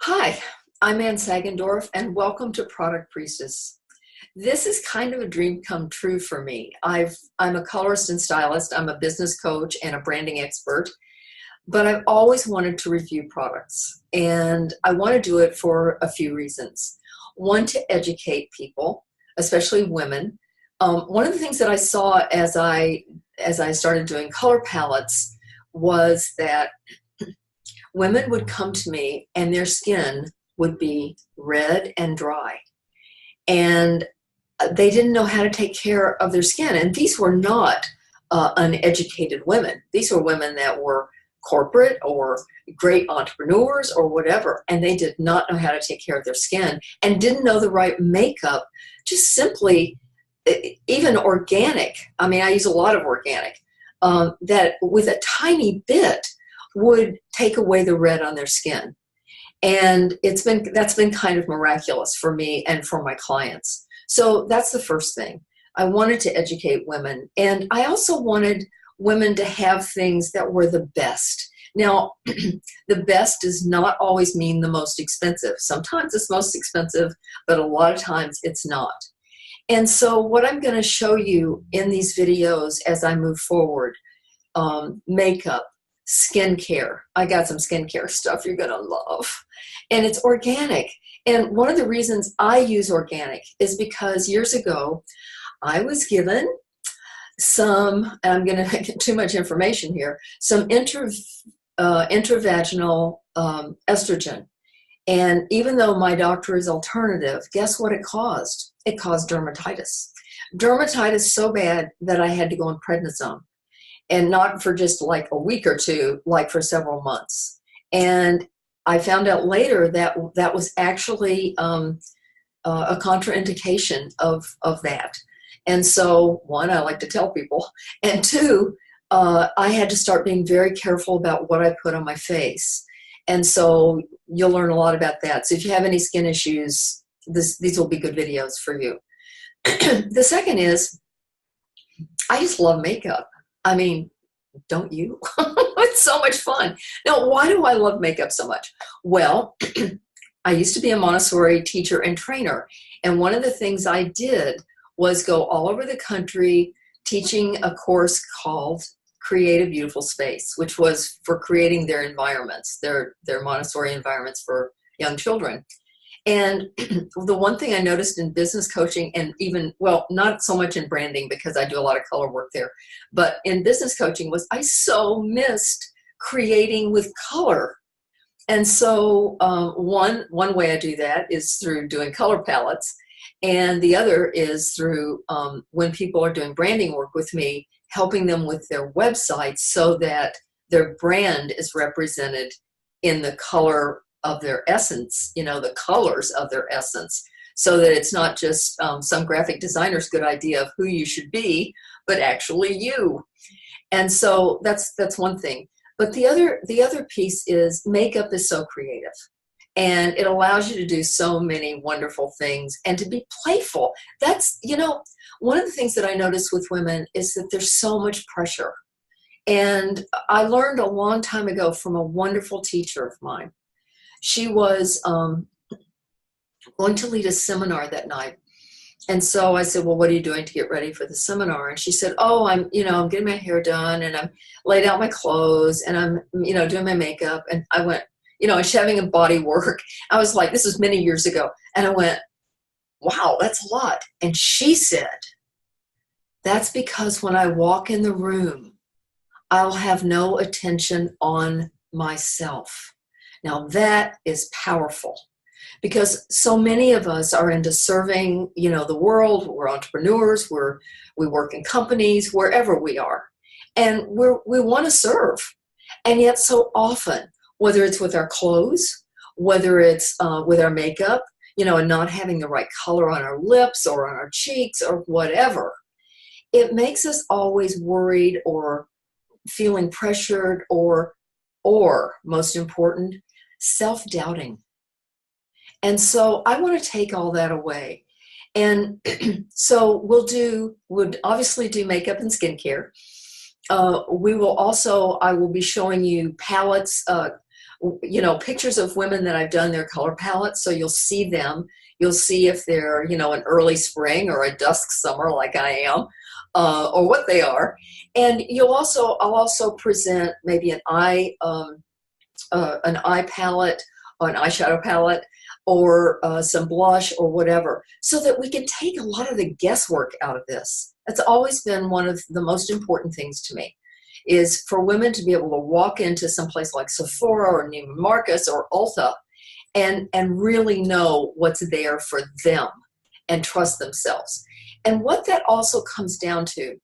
Hi, I'm Ann Sagendorph, and welcome to Product Priestess. This is kind of a dream come true for me. I'm a colorist and stylist, I'm a business coach and a branding expert, but I've always wanted to review products, and I want to do it for a few reasons. One, to educate people, especially women. One of the things that I saw as I started doing color palettes was that women would come to me and their skin would be red and dry. And they didn't know how to take care of their skin. And these were not uneducated women. These were women that were corporate or great entrepreneurs or whatever. And they did not know how to take care of their skin and didn't know the right makeup, just simply, even organic. I mean, I use a lot of organic, that with a tiny bit would take away the red on their skin. And that's been kind of miraculous for me and for my clients. So that's the first thing. I wanted to educate women. And I also wanted women to have things that were the best. Now, the best does not always mean the most expensive. Sometimes it's most expensive, but a lot of times it's not. And so what I'm going to show you in these videos as I move forward, makeup, skincare. I got some skincare stuff you're gonna love. And it's organic. And one of the reasons I use organic is because years ago, I was given some, and I'm gonna get too much information here, some intravaginal estrogen. And even though my doctor is alternative, guess what it caused? It caused dermatitis. Dermatitis so bad that I had to go on prednisone. And not for just like a week or two, like for several months. And I found out later that that was actually a contraindication of that. And so, one, I like to tell people, and two, I had to start being very careful about what I put on my face. And so you'll learn a lot about that. So if you have any skin issues, these will be good videos for you. The second is, I just love makeup. I mean, don't you? It's so much fun. Now, why do I love makeup so much? Well, I used to be a Montessori teacher and trainer. And one of the things I did was go all over the country teaching a course called Create a Beautiful Space, which was for creating their environments, their Montessori environments for young children. And the one thing I noticed in business coaching, and even, well, not so much in branding because I do a lot of color work there, but in business coaching was I so missed creating with color. And so one way I do that is through doing color palettes. And the other is through when people are doing branding work with me, helping them with their websites so that their brand is represented in the color of their essence, you know, the colors of their essence, so that it's not just some graphic designer's good idea of who you should be, but actually you. And so that's one thing. But the other piece is makeup is so creative, and it allows you to do so many wonderful things and to be playful. That's, you know, one of the things that I notice with women is that there's so much pressure. And I learned a long time ago from a wonderful teacher of mine. She was going to lead a seminar that night. And so I said, well, what are you doing to get ready for the seminar? And she said, oh, I'm getting my hair done, and I'm laid out my clothes, and I'm, doing my makeup. And I went, and she's having a body work. I was like, this was many years ago. And I went, wow, that's a lot. And she said, that's because when I walk in the room, I'll have no attention on myself. Now that is powerful, because so many of us are into serving, the world. We're entrepreneurs. We work in companies, wherever we are, and we want to serve. And yet so often, whether it's with our clothes, whether it's with our makeup, and not having the right color on our lips or on our cheeks or whatever, it makes us always worried or feeling pressured or most important, self-doubting. And so I want to take all that away. And so we'll obviously do makeup and skincare. I will be showing you palettes. you know, pictures of women that I've done their color palettes, so you'll see them. You'll see if they're, you know, an early spring or a dusk summer like I am, or what they are. And I'll also present maybe an eye palette or an eyeshadow palette or some blush or whatever, so that we can take a lot of the guesswork out of this. That's always been one of the most important things to me, is for women to be able to walk into some place like Sephora or Neiman Marcus or Ulta and really know what's there for them and trust themselves. And what that also comes down to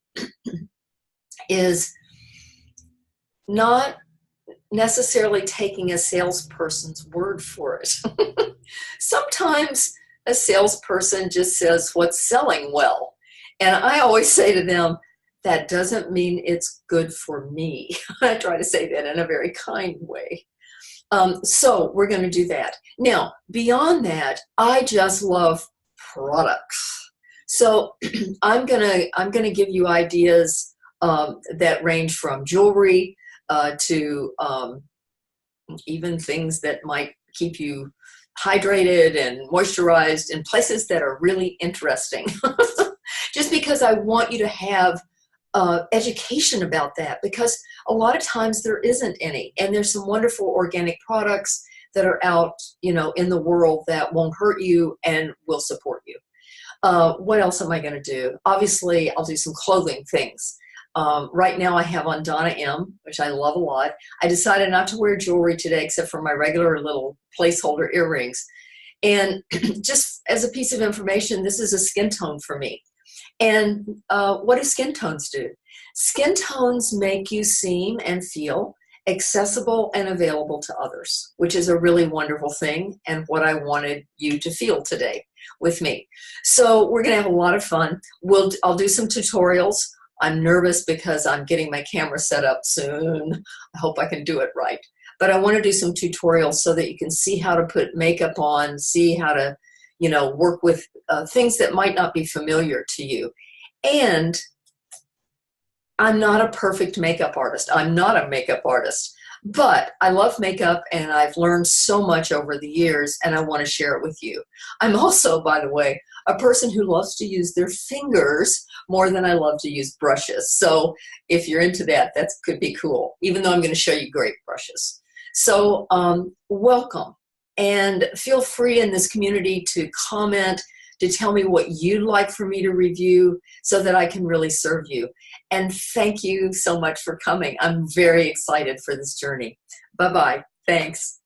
is not necessarily taking a salesperson's word for it. Sometimes a salesperson just says what's selling well. And I always say to them, that doesn't mean it's good for me. I try to say that in a very kind way. So we're going to do that. Now, beyond that, I just love products. So I'm gonna give you ideas that range from jewelry to even things that might keep you hydrated and moisturized in places that are really interesting. Just because I want you to have education about that, because a lot of times there isn't any, and there's some wonderful organic products that are out, you know, in the world that won't hurt you and will support you. What else am I going to do? Obviously, I'll do some clothing things. Right now I have on Donna M, which I love a lot. I decided not to wear jewelry today except for my regular little placeholder earrings. And just as a piece of information, this is a skin tone for me. And what do skin tones do? Skin tones make you seem and feel accessible and available to others, which is a really wonderful thing, and what I wanted you to feel today with me. So we're going to have a lot of fun. I'll do some tutorials. I'm nervous because I'm getting my camera set up soon. I hope I can do it right. But I want to do some tutorials so that you can see how to put makeup on, see how to, you know, work with things that might not be familiar to you. And I'm not a perfect makeup artist. I'm not a makeup artist, but I love makeup and I've learned so much over the years, and I want to share it with you. I'm also, by the way, a person who loves to use their fingers more than I love to use brushes. So if you're into that, that could be cool, even though I'm going to show you great brushes. So welcome, and feel free in this community to comment, to tell me what you'd like for me to review so that I can really serve you. And thank you so much for coming. I'm very excited for this journey. Bye-bye. Thanks.